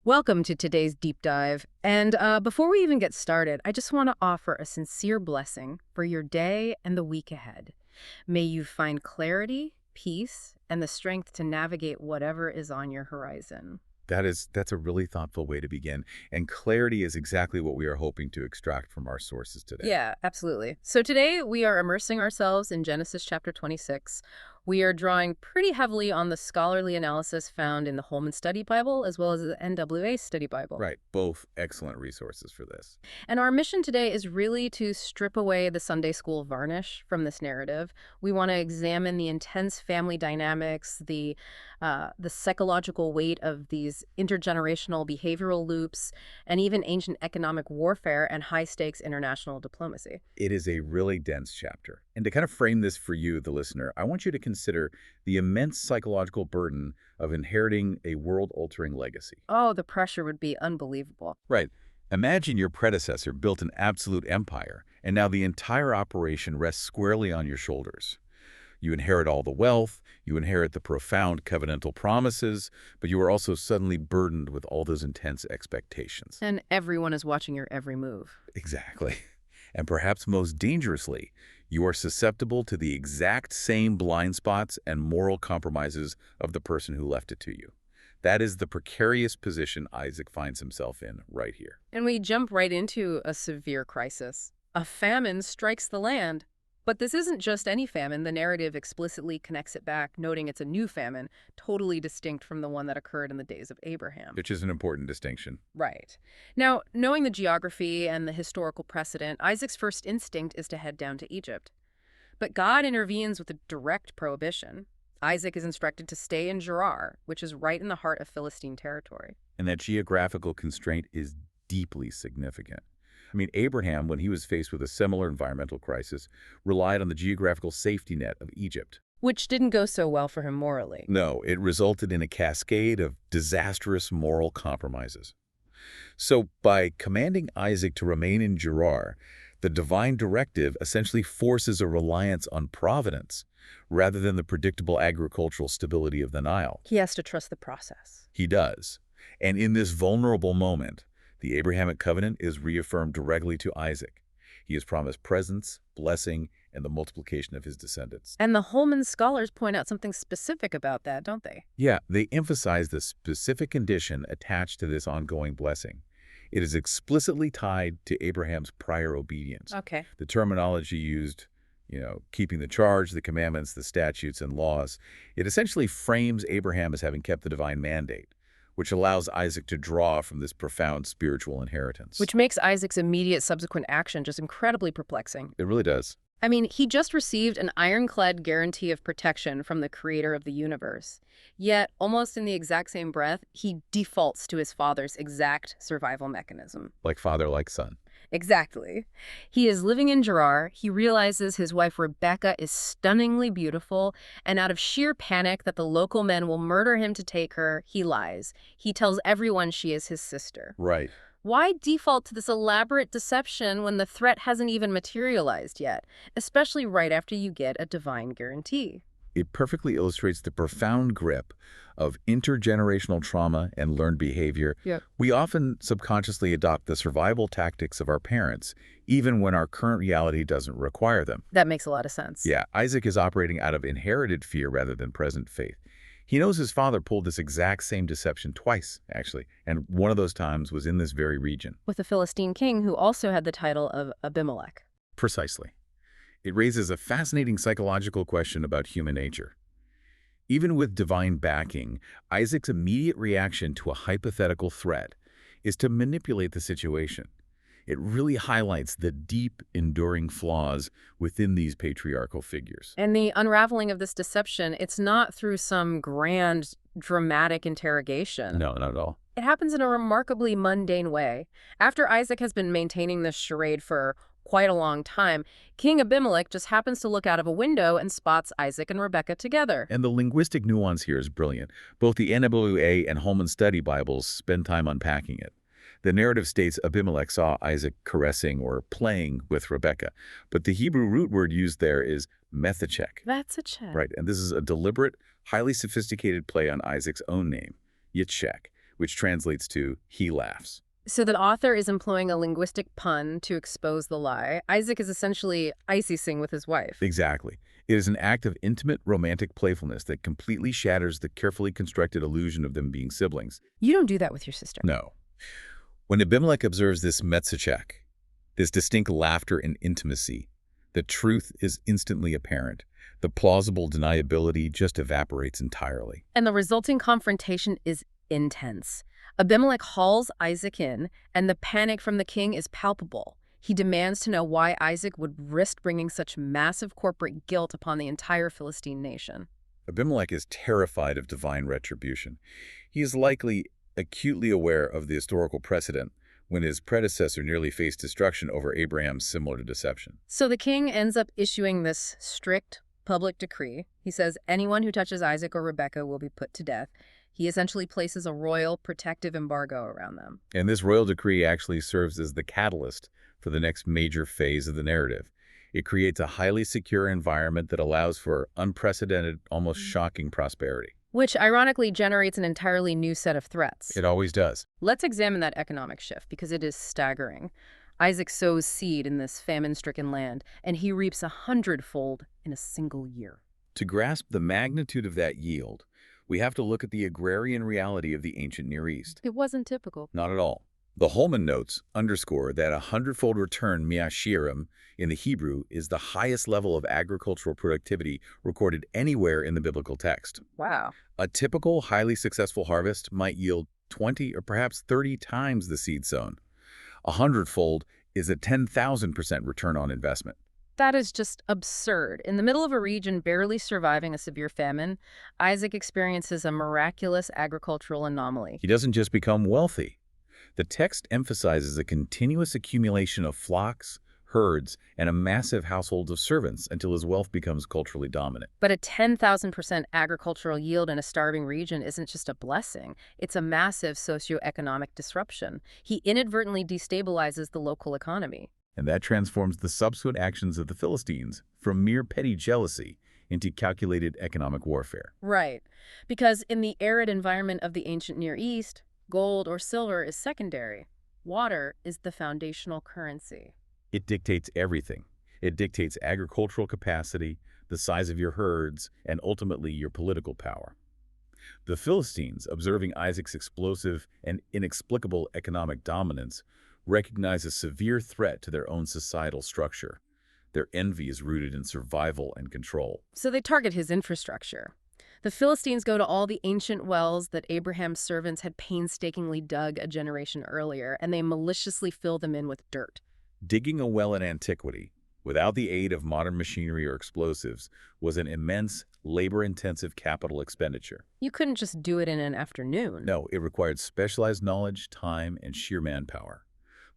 Welcome to today's deep dive. And before we even get started, I just want to offer a sincere blessing for your day and the week ahead. May you find clarity, peace, and the strength to navigate whatever is on your horizon. That's a really thoughtful way to begin, and clarity is exactly what we are hoping to extract from our sources today. Yeah, absolutely. So today we are immersing ourselves in Genesis chapter 26. We are drawing pretty heavily on the scholarly analysis found in the Holman Study Bible as well as the NAA Study Bible. Right, both excellent resources for this. And our mission today is really to strip away the Sunday school varnish from this narrative. We want to examine the intense family dynamics, the psychological weight of these intergenerational behavioral loops, and even ancient economic warfare and high-stakes international diplomacy. It is a really dense chapter. And to kind of frame this for you, the listener, I want you to consider the immense psychological burden of inheriting a world-altering legacy. Oh, the pressure would be unbelievable. Right. Imagine your predecessor built an absolute empire, and now the entire operation rests squarely on your shoulders. You inherit all the wealth, you inherit the profound covenantal promises, but you are also suddenly burdened with all those intense expectations. And everyone is watching your every move. Exactly. And perhaps most dangerously, you are susceptible to the exact same blind spots and moral compromises of the person who left it to you. That is the precarious position Isaac finds himself in right here. And we jump right into a severe crisis. A famine strikes the land. But this isn't just any famine. The narrative explicitly connects it back, noting it's a new famine, totally distinct from the one that occurred in the days of Abraham. Which is an important distinction. Right. Now, knowing the geography and the historical precedent, Isaac's first instinct is to head down to Egypt. But God intervenes with a direct prohibition. Isaac is instructed to stay in Gerar, which is right in the heart of Philistine territory. And that geographical constraint is deeply significant. I mean, Abraham, when he was faced with a similar environmental crisis, relied on the geographical safety net of Egypt. Which didn't go so well for him morally. No, it resulted in a cascade of disastrous moral compromises. So by commanding Isaac to remain in Gerar, the divine directive essentially forces a reliance on providence rather than the predictable agricultural stability of the Nile. He has to trust the process. He does. And in this vulnerable moment, the Abrahamic covenant is reaffirmed directly to Isaac. He is promised presence, blessing, and the multiplication of his descendants. And the Holman scholars point out something specific about that, don't they? Yeah, they emphasize the specific condition attached to this ongoing blessing. It is explicitly tied to Abraham's prior obedience. Okay. The terminology used, keeping the charge, the commandments, the statutes, and laws, it essentially frames Abraham as having kept the divine mandate, which allows Isaac to draw from this profound spiritual inheritance. Which makes Isaac's immediate subsequent action just incredibly perplexing. It really does. I mean, he just received an ironclad guarantee of protection from the creator of the universe. Yet, almost in the exact same breath, he defaults to his father's exact survival mechanism. Like father, like son. Exactly. He is living in Gerar. He realizes his wife Rebecca is stunningly beautiful, and out of sheer panic that the local men will murder him to take her, he lies. He tells everyone she is his sister. Right. Why default to this elaborate deception when the threat hasn't even materialized yet, especially right after you get a divine guarantee? It perfectly illustrates the profound grip of intergenerational trauma and learned behavior. Yep. We often subconsciously adopt the survival tactics of our parents, even when our current reality doesn't require them. That makes a lot of sense. Yeah, Isaac is operating out of inherited fear rather than present faith. He knows his father pulled this exact same deception twice, actually, and one of those times was in this very region. With a Philistine king who also had the title of Abimelech. Precisely. It raises a fascinating psychological question about human nature. Even with divine backing, Isaac's immediate reaction to a hypothetical threat is to manipulate the situation. It really highlights the deep, enduring flaws within these patriarchal figures. And the unraveling of this deception, it's not through some grand, dramatic interrogation. No, not at all. It happens in a remarkably mundane way. After Isaac has been maintaining this charade for quite a long time, King Abimelech just happens to look out of a window and spots Isaac and Rebecca together. And the linguistic nuance here is brilliant. Both the NAA and Holman Study Bibles spend time unpacking it. The narrative states Abimelech saw Isaac caressing or playing with Rebecca, but the Hebrew root word used there is methachek. That's a check. Right, and this is a deliberate, highly sophisticated play on Isaac's own name, Yitzhak, which translates to he laughs. So the author is employing a linguistic pun to expose the lie. Isaac is essentially ice-ing with his wife. Exactly. It is an act of intimate, romantic playfulness that completely shatters the carefully constructed illusion of them being siblings. You don't do that with your sister. No. When Abimelech observes this metzachek, this distinct laughter and intimacy, the truth is instantly apparent. The plausible deniability just evaporates entirely. And the resulting confrontation is intense. Abimelech hauls Isaac in, and the panic from the king is palpable. He demands to know why Isaac would risk bringing such massive corporate guilt upon the entire Philistine nation. Abimelech is terrified of divine retribution. He is likely acutely aware of the historical precedent when his predecessor nearly faced destruction over Abraham's similar deception. So the king ends up issuing this strict public decree. He says anyone who touches Isaac or Rebekah will be put to death. He essentially places a royal protective embargo around them. And this royal decree actually serves as the catalyst for the next major phase of the narrative. It creates a highly secure environment that allows for unprecedented, almost shocking prosperity. Which ironically generates an entirely new set of threats. It always does. Let's examine that economic shift because it is staggering. Isaac sows seed in this famine-stricken land, and he reaps 100-fold in a single year. To grasp the magnitude of that yield, we have to look at the agrarian reality of the ancient Near East. It wasn't typical. Not at all. The Holman notes underscore that a 100-fold return miashirim in the Hebrew is the highest level of agricultural productivity recorded anywhere in the biblical text. Wow. A typical highly successful harvest might yield 20 or perhaps 30 times the seed sown. A 100-fold is a 10,000% return on investment. That is just absurd. In the middle of a region barely surviving a severe famine, Isaac experiences a miraculous agricultural anomaly. He doesn't just become wealthy. The text emphasizes a continuous accumulation of flocks, herds, and a massive household of servants until his wealth becomes culturally dominant. But a 10,000% agricultural yield in a starving region isn't just a blessing. It's a massive socioeconomic disruption. He inadvertently destabilizes the local economy. And that transforms the subsequent actions of the Philistines from mere petty jealousy into calculated economic warfare. Right. Because in the arid environment of the ancient Near East, gold or silver is secondary. Water is the foundational currency. It dictates everything. It dictates agricultural capacity, the size of your herds, and ultimately your political power. The Philistines, observing Isaac's explosive and inexplicable economic dominance, recognize a severe threat to their own societal structure. Their envy is rooted in survival and control. So they target his infrastructure. The Philistines go to all the ancient wells that Abraham's servants had painstakingly dug a generation earlier, and they maliciously fill them in with dirt. Digging a well in antiquity, without the aid of modern machinery or explosives, was an immense, labor-intensive capital expenditure. You couldn't just do it in an afternoon. No, it required specialized knowledge, time, and sheer manpower.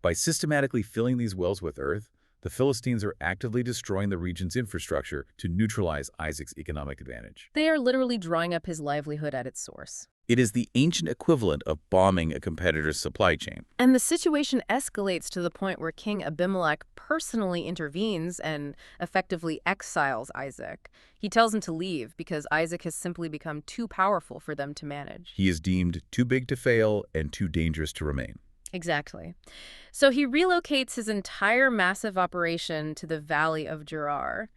By systematically filling these wells with earth, the Philistines are actively destroying the region's infrastructure to neutralize Isaac's economic advantage. They are literally drawing up his livelihood at its source. It is the ancient equivalent of bombing a competitor's supply chain. And the situation escalates to the point where King Abimelech personally intervenes and effectively exiles Isaac. He tells him to leave because Isaac has simply become too powerful for them to manage. He is deemed too big to fail and too dangerous to remain. Exactly. So he relocates his entire massive operation to the Valley of Gerar.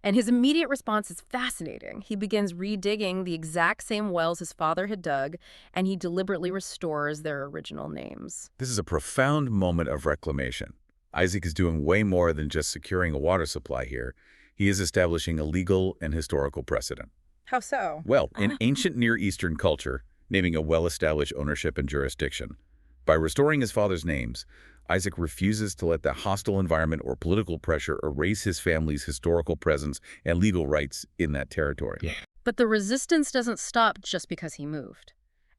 And his immediate response is fascinating. He begins redigging the exact same wells his father had dug, and he deliberately restores their original names. This is a profound moment of reclamation. Isaac is doing way more than just securing a water supply here. He is establishing a legal and historical precedent. How so? Well, in ancient Near Eastern culture, naming a well-established ownership and jurisdiction. By restoring his father's names, Isaac refuses to let the hostile environment or political pressure erase his family's historical presence and legal rights in that territory. But the resistance doesn't stop just because he moved.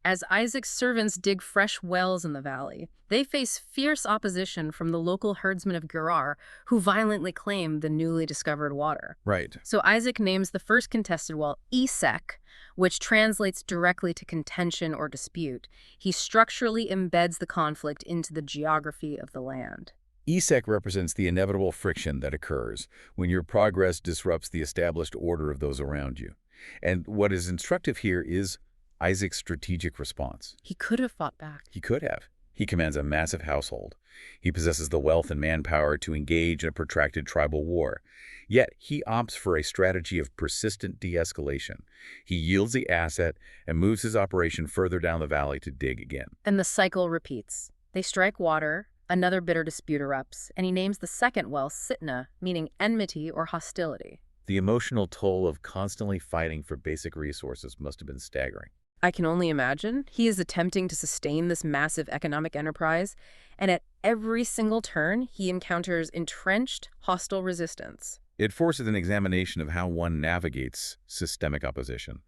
As Isaac's servants dig fresh wells in the valley, they face fierce opposition from the local herdsmen of Gerar, who violently claim the newly discovered water. Right. So Isaac names the first contested well Esek, which translates directly to contention or dispute. He structurally embeds the conflict into the geography of the land. Esek represents the inevitable friction that occurs when your progress disrupts the established order of those around you. And what is instructive here is Isaac's strategic response. He could have fought back. He could have. He commands a massive household. He possesses the wealth and manpower to engage in a protracted tribal war. Yet, he opts for a strategy of persistent de-escalation. He yields the asset and moves his operation further down the valley to dig again. And the cycle repeats. They strike water, another bitter dispute erupts, and he names the second well Sitna, meaning enmity or hostility. The emotional toll of constantly fighting for basic resources must have been staggering. I can only imagine. He is attempting to sustain this massive economic enterprise, and at every single turn, he encounters entrenched, hostile resistance. It forces an examination of how one navigates systemic opposition.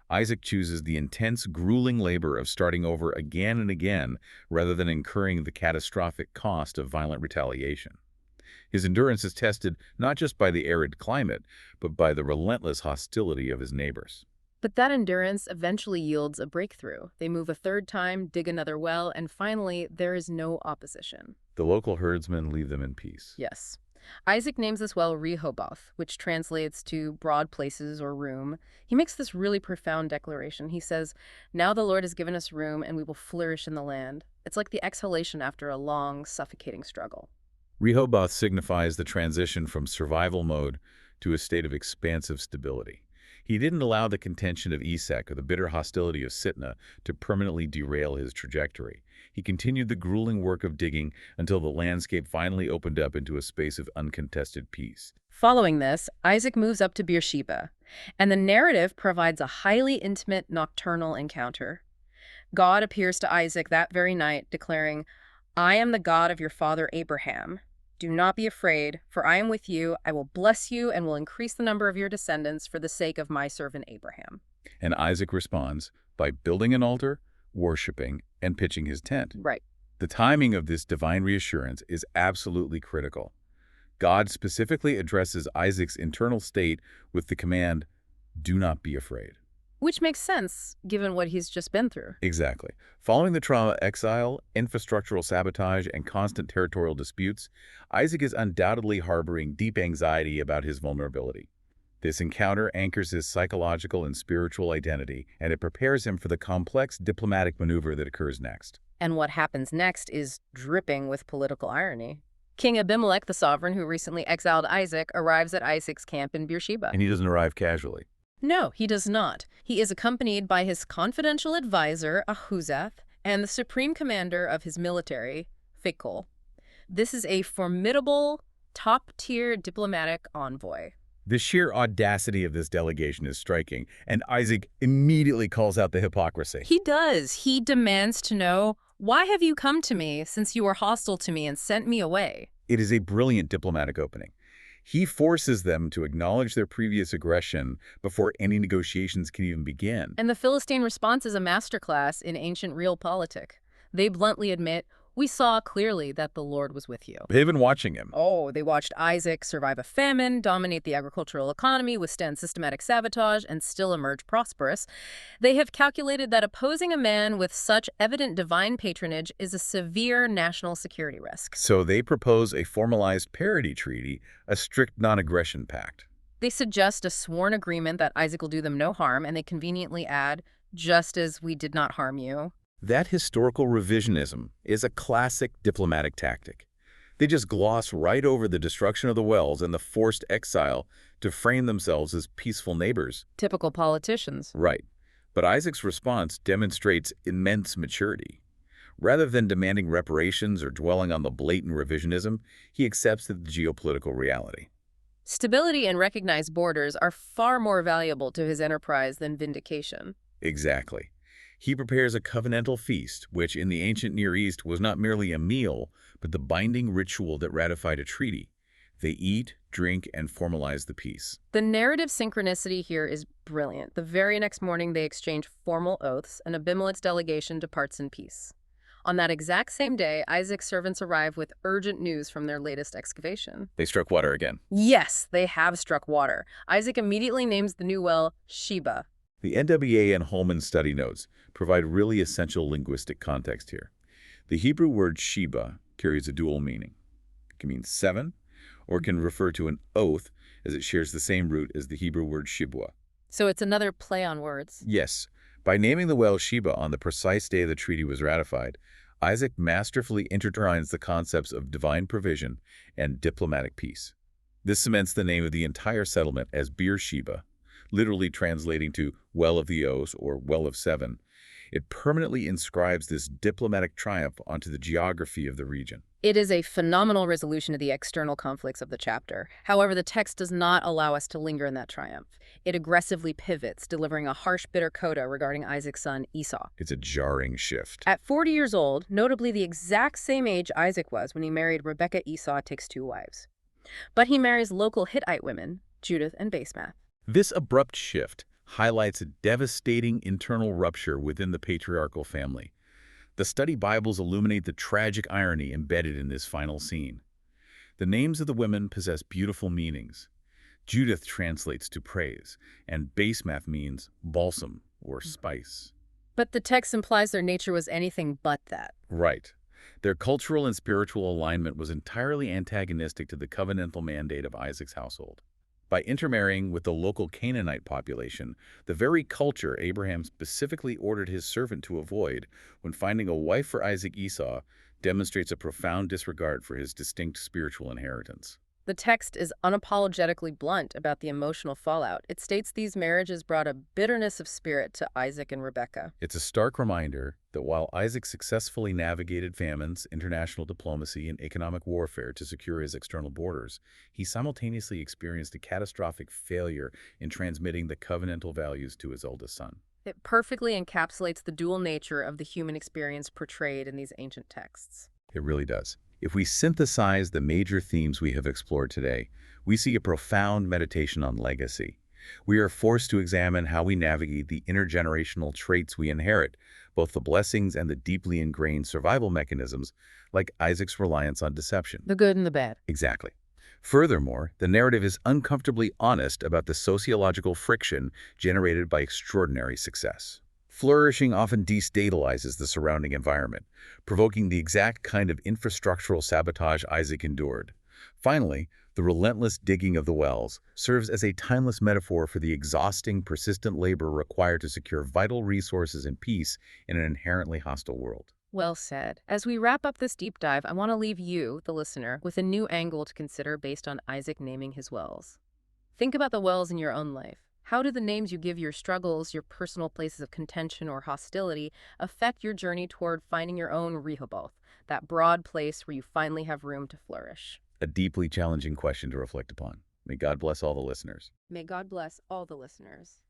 Isaac chooses the intense, grueling labor of starting over again and again rather than incurring the catastrophic cost of violent retaliation. His endurance is tested not just by the arid climate, but by the relentless hostility of his neighbors. But that endurance eventually yields a breakthrough. They move a third time, dig another well, and finally, there is no opposition. The local herdsmen leave them in peace. Yes. Isaac names this well Rehoboth, which translates to broad places or room. He makes this really profound declaration. He says, "Now the Lord has given us room, and we will flourish in the land." It's like the exhalation after a long, suffocating struggle. Rehoboth signifies the transition from survival mode to a state of expansive stability. He didn't allow the contention of Esek or the bitter hostility of Sitna to permanently derail his trajectory. He continued the grueling work of digging until the landscape finally opened up into a space of uncontested peace. Following this, Isaac moves up to Beersheba, and the narrative provides a highly intimate nocturnal encounter. God appears to Isaac that very night, declaring, "I am the God of your father Abraham. Do not be afraid, for I am with you. I will bless you and will increase the number of your descendants for the sake of my servant Abraham." And Isaac responds by building an altar, worshiping, and pitching his tent. Right. The timing of this divine reassurance is absolutely critical. God specifically addresses Isaac's internal state with the command, "Do not be afraid." Which makes sense, given what he's just been through. Exactly. Following the trauma of exile, infrastructural sabotage, and constant territorial disputes, Isaac is undoubtedly harboring deep anxiety about his vulnerability. This encounter anchors his psychological and spiritual identity, and it prepares him for the complex diplomatic maneuver that occurs next. And what happens next is dripping with political irony. King Abimelech, the sovereign who recently exiled Isaac, arrives at Isaac's camp in Beersheba. And he doesn't arrive casually. No, he does not. He is accompanied by his confidential advisor, Ahuzath, and the supreme commander of his military, Phicol. This is a formidable, top-tier diplomatic envoy. The sheer audacity of this delegation is striking, and Isaac immediately calls out the hypocrisy. He does. He demands to know, "Why have you come to me, since you were hostile to me and sent me away?" It is a brilliant diplomatic opening. He forces them to acknowledge their previous aggression before any negotiations can even begin. And the Philistine response is a masterclass in ancient realpolitik. They bluntly admit, "We saw clearly that the Lord was with you." They've been watching him. Oh, they watched Isaac survive a famine, dominate the agricultural economy, withstand systematic sabotage, and still emerge prosperous. They have calculated that opposing a man with such evident divine patronage is a severe national security risk. So they propose a formalized parity treaty, a strict non-aggression pact. They suggest a sworn agreement that Isaac will do them no harm, and they conveniently add, "just as we did not harm you." That historical revisionism is a classic diplomatic tactic. They just gloss right over the destruction of the wells and the forced exile to frame themselves as peaceful neighbors. Typical politicians. Right. But Isaac's response demonstrates immense maturity. Rather than demanding reparations or dwelling on the blatant revisionism, he accepts the geopolitical reality. Stability and recognized borders are far more valuable to his enterprise than vindication. Exactly. He prepares a covenantal feast, which in the ancient Near East was not merely a meal, but the binding ritual that ratified a treaty. They eat, drink, and formalize the peace. The narrative synchronicity here is brilliant. The very next morning, they exchange formal oaths, and Abimelech's delegation departs in peace. On that exact same day, Isaac's servants arrive with urgent news from their latest excavation. They struck water again. Yes, they have struck water. Isaac immediately names the new well Sheba. The NAA and Holman Study Notes provide really essential linguistic context here. The Hebrew word Sheba carries a dual meaning. It can mean 7, or can refer to an oath, as it shares the same root as the Hebrew word shibwa. So it's another play on words. Yes, By naming the well Sheba on the precise day the treaty was ratified, Isaac masterfully intertwines the concepts of divine provision and diplomatic peace. This cements the name of the entire settlement as Beersheba, literally translating to Well of the O's or Well of Seven. It permanently inscribes this diplomatic triumph onto the geography of the region. It is a phenomenal resolution of the external conflicts of the chapter. However, the text does not allow us to linger in that triumph. It aggressively pivots, delivering a harsh, bitter coda regarding Isaac's son, Esau. It's a jarring shift. At 40 years old, notably the exact same age Isaac was when he married Rebekah, Esau takes two wives. But he marries local Hittite women, Judith and Basemath. This abrupt shift highlights a devastating internal rupture within the patriarchal family. The study Bibles illuminate the tragic irony embedded in this final scene. The names of the women possess beautiful meanings. Judith translates to praise, and Basemath means balsam or spice. But the text implies their nature was anything but that. Right. Their cultural and spiritual alignment was entirely antagonistic to the covenantal mandate of Isaac's household. By intermarrying with the local Canaanite population, the very culture Abraham specifically ordered his servant to avoid when finding a wife for Isaac Esau demonstrates a profound disregard for his distinct spiritual inheritance. The text is unapologetically blunt about the emotional fallout. It states these marriages brought a bitterness of spirit to Isaac and Rebekah. It's a stark reminder that while Isaac successfully navigated famines, international diplomacy, and economic warfare to secure his external borders, he simultaneously experienced a catastrophic failure in transmitting the covenantal values to his eldest son. It perfectly encapsulates the dual nature of the human experience portrayed in these ancient texts. It really does. If we synthesize the major themes we have explored today, we see a profound meditation on legacy. We are forced to examine how we navigate the intergenerational traits we inherit, both the blessings and the deeply ingrained survival mechanisms, like Isaac's reliance on deception. The good and the bad. Exactly. Furthermore, the narrative is uncomfortably honest about the sociological friction generated by extraordinary success. Flourishing often destabilizes the surrounding environment, provoking the exact kind of infrastructural sabotage Isaac endured. Finally, the relentless digging of the wells serves as a timeless metaphor for the exhausting, persistent labor required to secure vital resources and peace in an inherently hostile world. Well said. As we wrap up this deep dive, I want to leave you, the listener, with a new angle to consider based on Isaac naming his wells. Think about the wells in your own life. How do the names you give your struggles, your personal places of contention or hostility, affect your journey toward finding your own Rehoboth, that broad place where you finally have room to flourish? A deeply challenging question to reflect upon. May God bless all the listeners. May God bless all the listeners.